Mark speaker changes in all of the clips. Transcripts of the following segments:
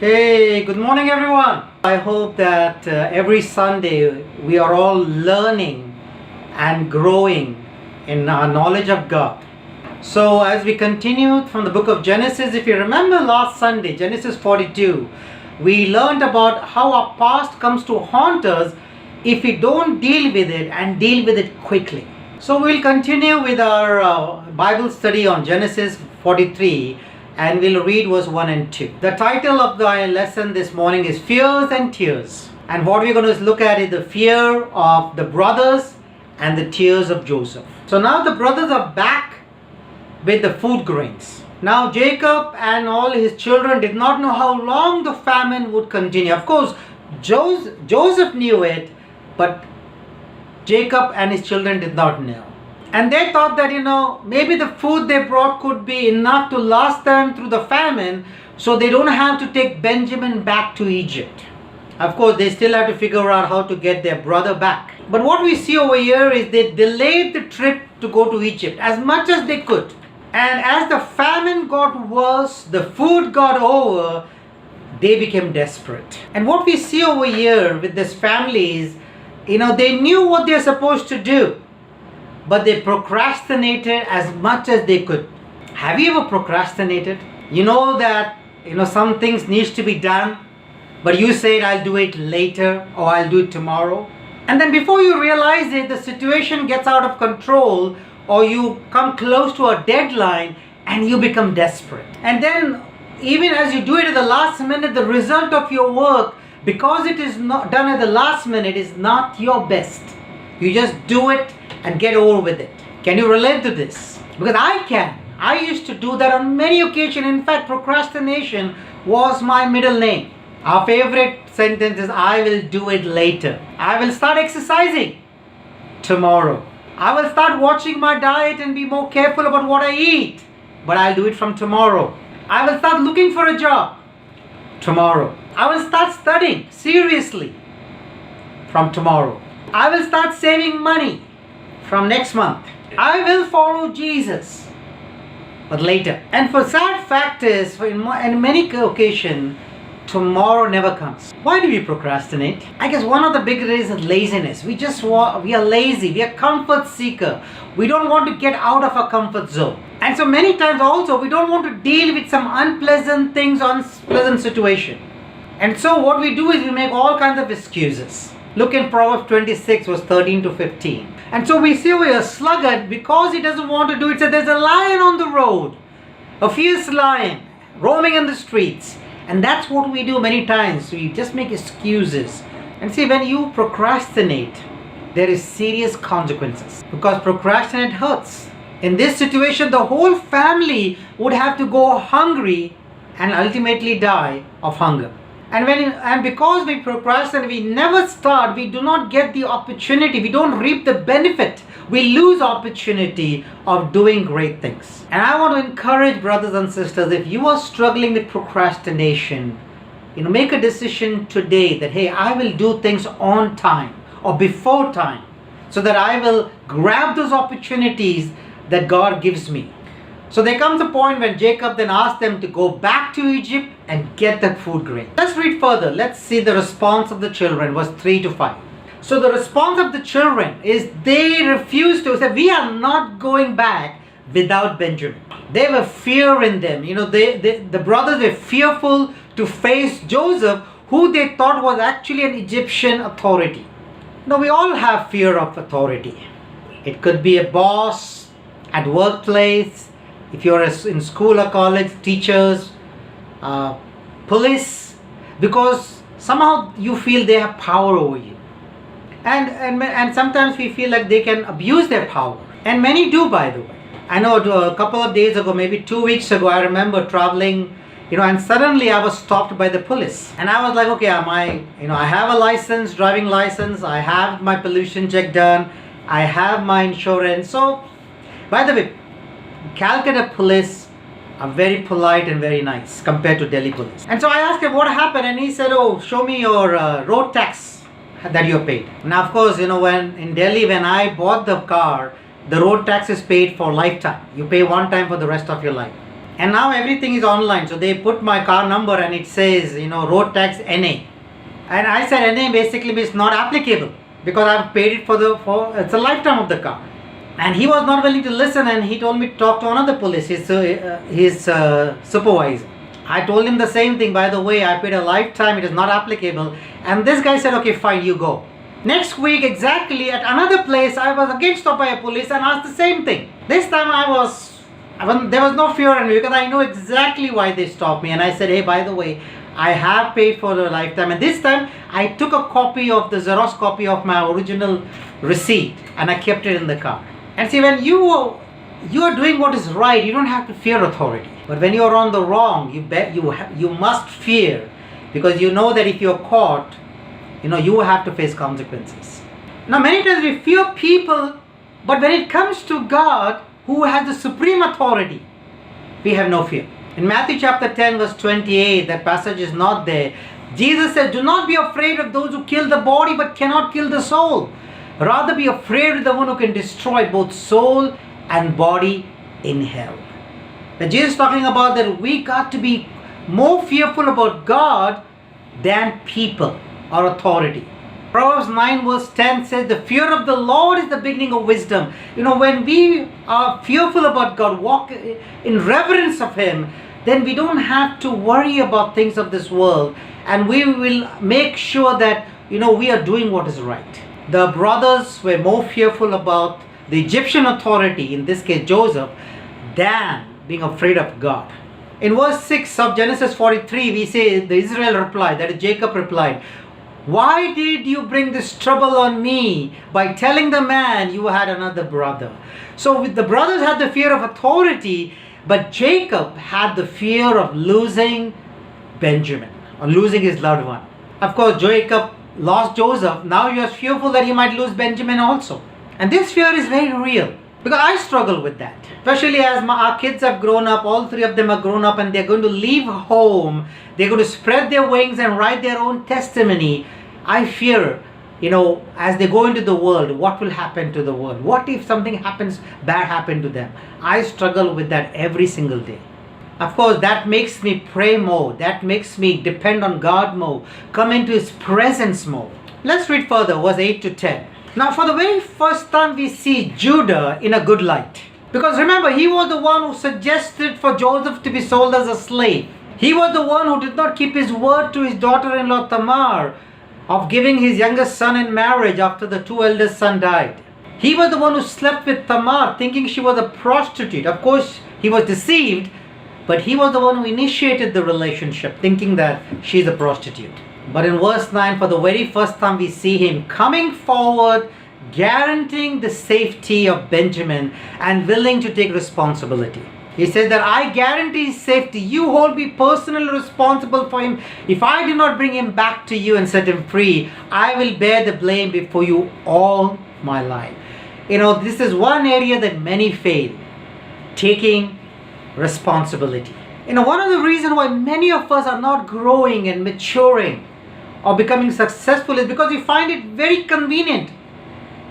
Speaker 1: Hey, good morning everyone. I hope that every Sunday we are all learning and growing in our knowledge of God. So as we continued from the book of Genesis, if you remember last Sunday, Genesis 42, we learned about how our past comes to haunt us if we don't deal with it and deal with it quickly. So we'll continue with our Bible study on Genesis 43. And we'll read verse 1 and 2. The title of the lesson this morning is Fears and Tears. And what we're going to look at is the fear of the brothers and the tears of Joseph. So now the brothers are back with the food grains. Now Jacob and all his children did not know how long the famine would continue. Of course, Joseph knew it, but Jacob and his children did not know. And they thought that, maybe the food they brought could be enough to last them through the famine, so they don't have to take Benjamin back to Egypt. Of course, they still have to figure out how to get their brother back. But what we see over here is they delayed the trip to go to Egypt as much as they could. And as the famine got worse, the food got over, they became desperate. And what we see over here with this family is, they knew what they're supposed to do, but they procrastinated as much as they could. Have you ever procrastinated? You know that some things needs to be done, but you said I'll do it later or I'll do it tomorrow. And then before you realize it, the situation gets out of control, or you come close to a deadline and you become desperate. And then even as you do it at the last minute, the result of your work, because it is not done at the last minute, is not your best. You just do it and get over with it. Can you relate to this? Because I can. I used to do that on many occasions. In fact, procrastination was my middle name. Our favorite sentence is, I will do it later. I will start exercising tomorrow. I will start watching my diet and be more careful about what I eat, but I'll do it from tomorrow. I will start looking for a job tomorrow. I will start studying seriously from tomorrow. I will start saving money from next month. I will follow Jesus, but later. And for sad fact is, in many occasions, tomorrow never comes. Why do we procrastinate? I guess one of the big reasons is laziness. We are lazy. We are comfort seeker. We don't want to get out of our comfort zone. And so many times also, we don't want to deal with some unpleasant things, unpleasant situation. And so what we do is we make all kinds of excuses. Look in Proverbs 26 verse 13 to 15. And so we see a sluggard, because he doesn't want to do it. So there's a lion on the road, a fierce lion roaming in the streets. And that's what we do many times. We just make excuses. And see, when you procrastinate, there is serious consequences, because procrastinate hurts. In this situation, the whole family would have to go hungry and ultimately die of hunger. And because we procrastinate, we never start, we do not get the opportunity, we don't reap the benefit, we lose opportunity of doing great things. And I want to encourage brothers and sisters, if you are struggling with procrastination, make a decision today that, hey, I will do things on time or before time, so that I will grab those opportunities that God gives me. So there comes a point when Jacob then asked them to go back to Egypt and get that food grain. Let's read further. Let's see the response of the children, verse 3 to 5. So the response of the children is they refused to say, we are not going back without Benjamin. They were fear in them. The brothers were fearful to face Joseph, who they thought was actually an Egyptian authority. Now we all have fear of authority. It could be a boss at workplace, if you're in school or college, teachers, police, because somehow you feel they have power over you. And sometimes we feel like they can abuse their power. And many do, by the way. I know a couple of days ago, maybe 2 weeks ago, I remember traveling, and suddenly I was stopped by the police. And I was like, okay, I have a license, driving license, I have my pollution check done, I have my insurance. So, by the way, Calcutta police are very polite and very nice compared to Delhi police. And so I asked him what happened, and he said, oh, show me your road tax that you paid. Now, of course, when in Delhi, when I bought the car, the road tax is paid for lifetime. You pay one time for the rest of your life. And now everything is online. So they put my car number and it says, road tax NA. And I said NA basically means not applicable because I've paid it for it's a lifetime of the car. And he was not willing to listen, and he told me to talk to another police, his supervisor. I told him the same thing. By the way, I paid a lifetime, it is not applicable. And this guy said, okay, fine, you go. Next week, exactly at another place, I was again stopped by a police and asked the same thing. This time there was no fear in me because I know exactly why they stopped me. And I said, hey, by the way, I have paid for the lifetime. And this time, I took a copy of the Xerox copy of my original receipt and I kept it in the car. And see, when you are doing what is right, you don't have to fear authority. But when you are on the wrong, you must fear, because you know that if you are caught, you will have to face consequences. Now, many times we fear people, but when it comes to God, who has the supreme authority, we have no fear. In Matthew chapter 10, verse 28, that passage is not there. Jesus said, do not be afraid of those who kill the body but cannot kill the soul. Rather be afraid of the one who can destroy both soul and body in hell. Now Jesus is talking about that we got to be more fearful about God than people or authority. Proverbs 9 verse 10 says, the fear of the Lord is the beginning of wisdom. When we are fearful about God, walk in reverence of Him, then we don't have to worry about things of this world, and we will make sure that we are doing what is right. The brothers were more fearful about the Egyptian authority, in this case Joseph, than being afraid of God. In verse 6 of Genesis 43, we say the Israel replied, that is Jacob replied, why did you bring this trouble on me by telling the man you had another brother? So the brothers had the fear of authority, but Jacob had the fear of losing Benjamin, or losing his loved one. Of course, Jacob lost Joseph. Now he was fearful that he might lose Benjamin also. And this fear is very real, because I struggle with that. Especially as our kids have grown up, all three of them are grown up, and they're going to leave home. They're going to spread their wings and write their own testimony. I fear, as they go into the world, what will happen to the world? What if something bad happen to them? I struggle with that every single day. Of course, that makes me pray more. That makes me depend on God more. Come into His presence more. Let's read further, verse 8 to 10. Now, for the very first time, we see Judah in a good light. Because remember, he was the one who suggested for Joseph to be sold as a slave. He was the one who did not keep his word to his daughter-in-law Tamar of giving his youngest son in marriage after the two eldest sons died. He was the one who slept with Tamar thinking she was a prostitute. Of course, he was deceived, but he was the one who initiated the relationship thinking that she's a prostitute. But in verse 9, for the very first time, we see him coming forward, guaranteeing the safety of Benjamin and willing to take responsibility. He says that I guarantee his safety. You hold me personally responsible for him. If I do not bring him back to you and set him free, I will bear the blame before you all my life. This is one area that many fail, taking responsibility. One of the reasons why many of us are not growing and maturing or becoming successful is because we find it very convenient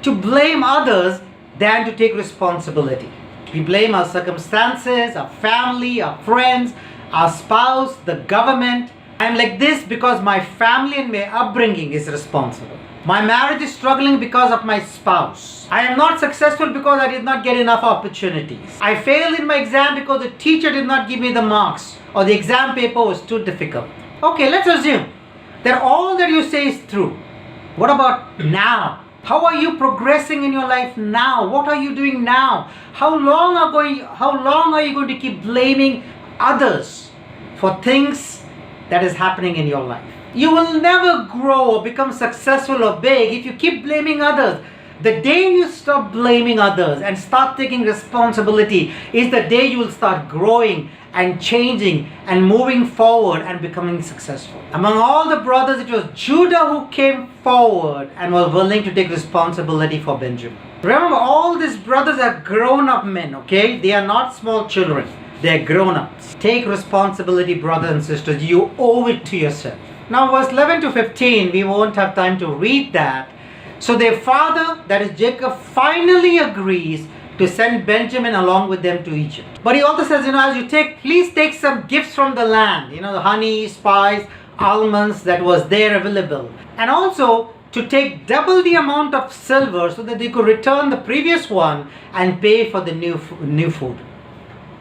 Speaker 1: to blame others than to take responsibility. We blame our circumstances, our family, our friends, our spouse, the government. I'm like this because my family and my upbringing is responsible. My marriage is struggling because of my spouse. I am not successful because I did not get enough opportunities. I failed in my exam because the teacher did not give me the marks, or the exam paper was too difficult. Okay, let's assume that all that you say is true. What about now? How are you progressing in your life now? What are you doing now? How long are you going to keep blaming others for things that is happening in your life? You will never grow or become successful or big if you keep blaming others. The day you stop blaming others and start taking responsibility is the day you will start growing and changing and moving forward and becoming successful. Among all the brothers, it was Judah who came forward and was willing to take responsibility for Benjamin. Remember, all these brothers are grown-up men, okay? They are not small children. They are grown-ups. Take responsibility, brothers and sisters. You owe it to yourself. Now, verse 11 to 15, we won't have time to read that. So their father, that is Jacob, finally agrees to send Benjamin along with them to Egypt. But he also says, as you please take some gifts from the land, the honey, spice, almonds that was there available. And also to take double the amount of silver so that they could return the previous one and pay for the new food.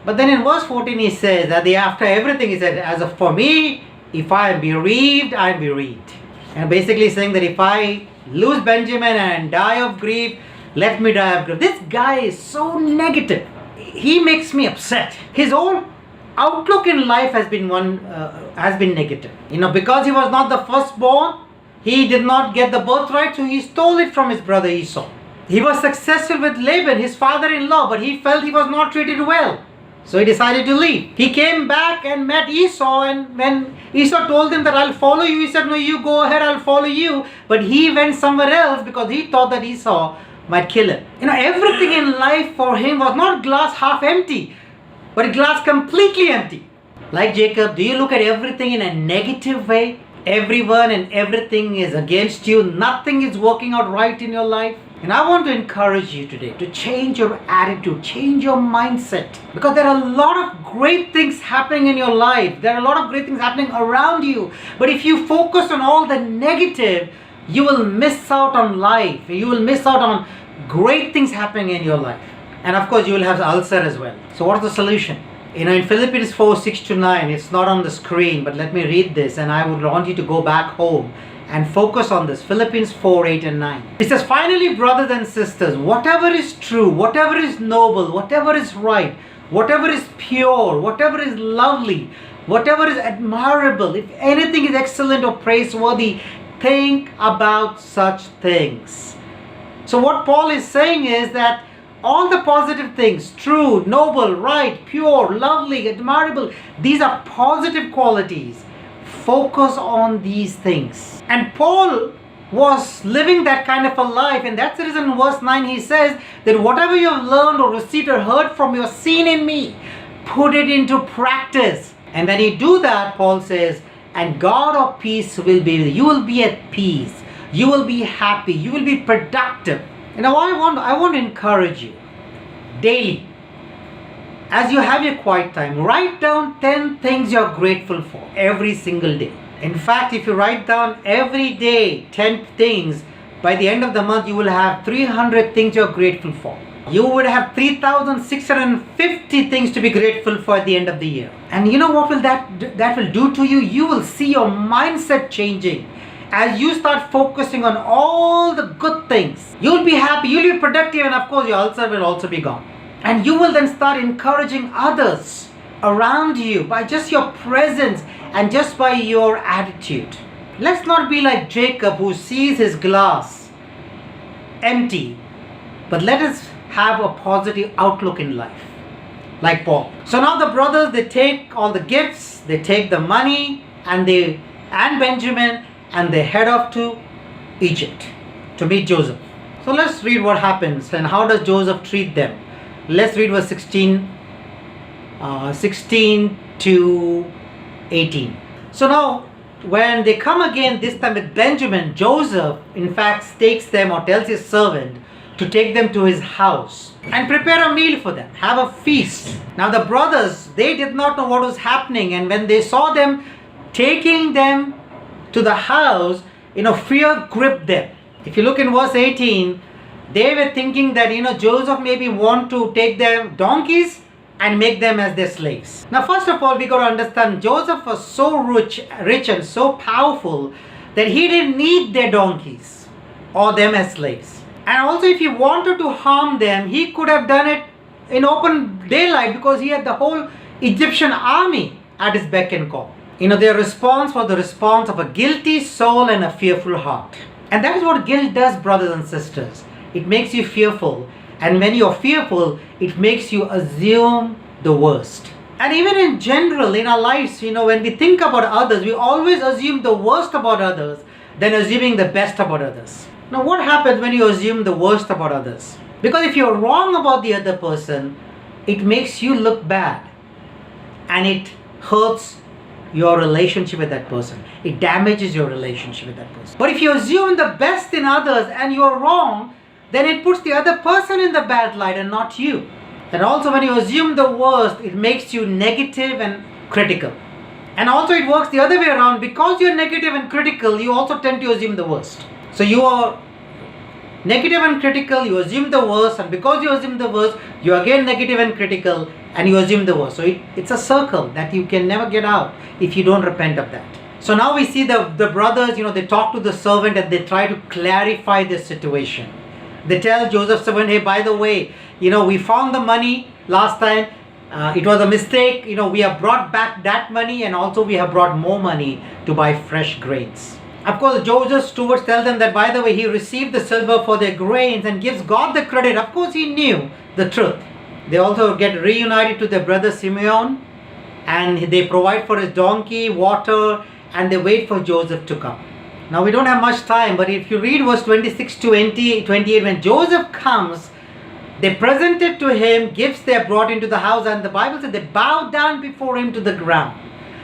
Speaker 1: But then in verse 14 he says that after everything he said, as of for me, if I am bereaved, I am bereaved. And basically saying that if I lose Benjamin and die of grief, let me die of grief. This guy is so negative. He makes me upset. His whole outlook in life has been negative. Because he was not the firstborn, he did not get the birthright, so he stole it from his brother Esau. He was successful with Laban, his father-in-law, but he felt he was not treated well. So he decided to leave. He came back and met Esau, and when Esau told him that I'll follow you, he said, no, you go ahead, I'll follow you. But he went somewhere else because he thought that Esau might kill him. Everything in life for him was not glass half empty, but glass completely empty. Like Jacob, do you look at everything in a negative way? Everyone and everything is against you. Nothing is working out right in your life. And I want to encourage you today to change your attitude, change your mindset. Because there are a lot of great things happening in your life. There are a lot of great things happening around you. But if you focus on all the negative, you will miss out on life. You will miss out on great things happening in your life. And of course, you will have ulcer as well. So what's the solution? In Philippians 4:6-9, it's not on the screen, but let me read this, and I would want you to go back home and focus on this. Philippians 4:8-9. It says, finally, brothers and sisters, whatever is true, whatever is noble, whatever is right, whatever is pure, whatever is lovely, whatever is admirable, if anything is excellent or praiseworthy, think about such things. So what Paul is saying is that all the positive things, true, noble, right, pure, lovely, admirable, these are positive qualities. Focus on these things. And Paul was living that kind of a life, and that's the reason in verse 9 he says that whatever you have learned or received or heard from you or seen in me, put it into practice. And when you do that, Paul says, and God of peace will be with you. You will be at peace. You will be happy. You will be productive. Now I want to encourage you daily, as you have your quiet time, write down 10 things you're grateful for every single day. In fact, if you write down every day 10 things, by the end of the month you will have 300 things you're grateful for. You would have 3,650 things to be grateful for at the end of the year. And you know what will that will do to you? You will see your mindset changing. As you start focusing on all the good things, you'll be happy, you'll be productive, and of course your ulcer will also be gone. And you will then start encouraging others around you by just your presence and just by your attitude. Let's not be like Jacob, who sees his glass empty, but let us have a positive outlook in life, like Paul. So now the brothers, they take all the gifts, they take the money and Benjamin, and they head off to Egypt to meet Joseph. So let's read what happens and how does Joseph treat them. Let's read verse 16 to 18. So now when they come again, this time with Benjamin, Joseph in fact takes them, or tells his servant to take them to his house and prepare a meal for them, have a feast. Now the brothers, they did not know what was happening, and when they saw them taking them to the house, fear gripped them. If you look in verse 18, they were thinking that Joseph maybe want to take their donkeys and make them as their slaves. Now first of all, we got to understand, Joseph was so rich and so powerful that he didn't need their donkeys or them as slaves. And also if he wanted to harm them, he could have done it in open daylight, because he had the whole Egyptian army at his beck and call. Their response was the response of a guilty soul and a fearful heart. And that is what guilt does, brothers and sisters. It makes you fearful. And when you're fearful, it makes you assume the worst. And even in general, in our lives, when we think about others, we always assume the worst about others than assuming the best about others. Now, what happens when you assume the worst about others? Because if you're wrong about the other person, it makes you look bad. And it hurts your relationship with that person. It damages your relationship with that person. But if you assume the best in others and you're wrong, then it puts the other person in the bad light and not you. And also when you assume the worst, it makes you negative and critical. And also it works the other way around. Because you're negative and critical, you also tend to assume the worst. So you are negative and critical, you assume the worst, and because you assume the worst, you are again negative and critical, and you assume the worst. So it's a circle that you can never get out if you don't repent of that. So now we see the brothers, they talk to the servant and they try to clarify the situation. They tell Joseph's servant, hey, by the way, we found the money last time. It was a mistake. We have brought back that money, and also we have brought more money to buy fresh grains. Of course, Joseph's stewards tell them that, by the way, he received the silver for their grains and gives God the credit. Of course, he knew the truth. They also get reunited to their brother Simeon, and they provide for his donkey, water, and they wait for Joseph to come. Now, we don't have much time, but if you read verse 26 to 28, when Joseph comes, they present it to him, gifts they are brought into the house, and the Bible says they bow down before him to the ground.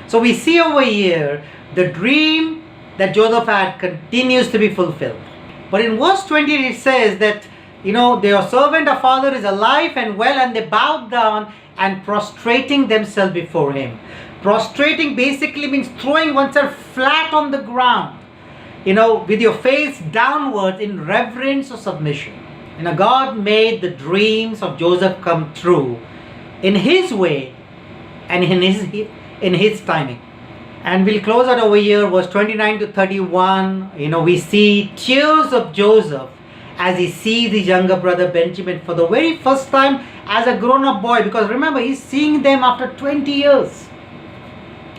Speaker 1: So we see over here, the dream that Joseph had continues to be fulfilled. But in verse 28 it says that, their servant or father is alive and well, and they bowed down and prostrating themselves before him. Prostrating basically means throwing oneself flat on the ground, with your face downward in reverence or submission. God made the dreams of Joseph come true in his way and in his timing. And we'll close out over here, verse 29 to 31. We see tears of Joseph as he sees his younger brother Benjamin for the very first time as a grown-up boy. Because remember, he's seeing them after 20 years.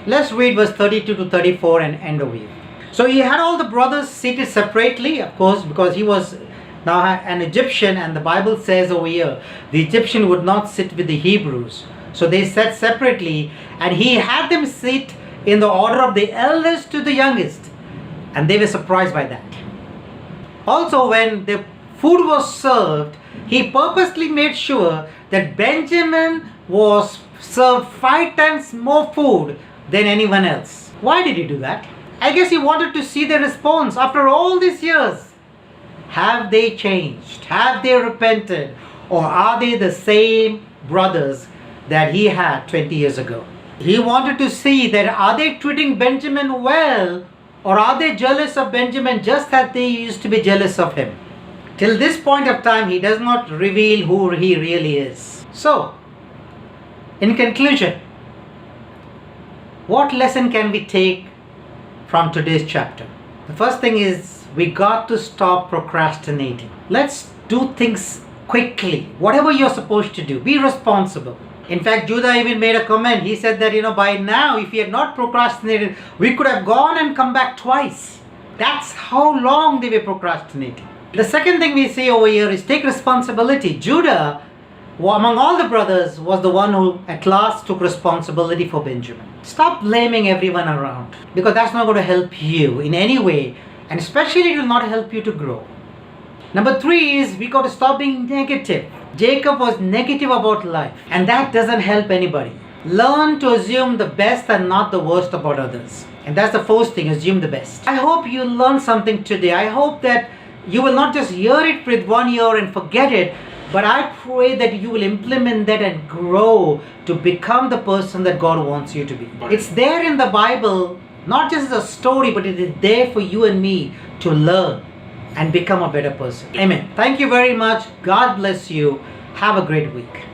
Speaker 1: Let's read verse 32 to 34 and end over here. So he had all the brothers seated separately, of course, because he was now an Egyptian, and the Bible says over here, the Egyptian would not sit with the Hebrews. So they sat separately, and he had them sit in the order of the eldest to the youngest, and they were surprised by that. Also, when the food was served, he purposely made sure that Benjamin was served 5 times more food than anyone else. Why did he do that? I guess he wanted to see their response after all these years. Have they changed? Have they repented? Or are they the same brothers that he had 20 years ago? He wanted to see that, are they treating Benjamin well, or are they jealous of Benjamin just as they used to be jealous of him? Till this point of time, he does not reveal who he really is. So, in conclusion, what lesson can we take from today's chapter? The first thing is, we got to stop procrastinating. Let's do things quickly. Whatever you're supposed to do, be responsible. In fact, Judah even made a comment. He said that, by now, if he had not procrastinated, we could have gone and come back twice. That's how long they were procrastinating. The second thing we see over here is take responsibility. Judah, among all the brothers, was the one who at last took responsibility for Benjamin. Stop blaming everyone around, because that's not going to help you in any way, and especially it will not help you to grow. Number 3 is we got to stop being negative. Jacob was negative about life, and that doesn't help anybody. Learn to assume the best and not the worst about others. And that's the first thing, assume the best. I hope you learned something today. I hope that you will not just hear it with one ear and forget it, but I pray that you will implement that and grow to become the person that God wants you to be. It's there in the Bible, not just as a story, but it is there for you and me to learn and become a better person. Amen. Thank you very much. God bless you. Have a great week.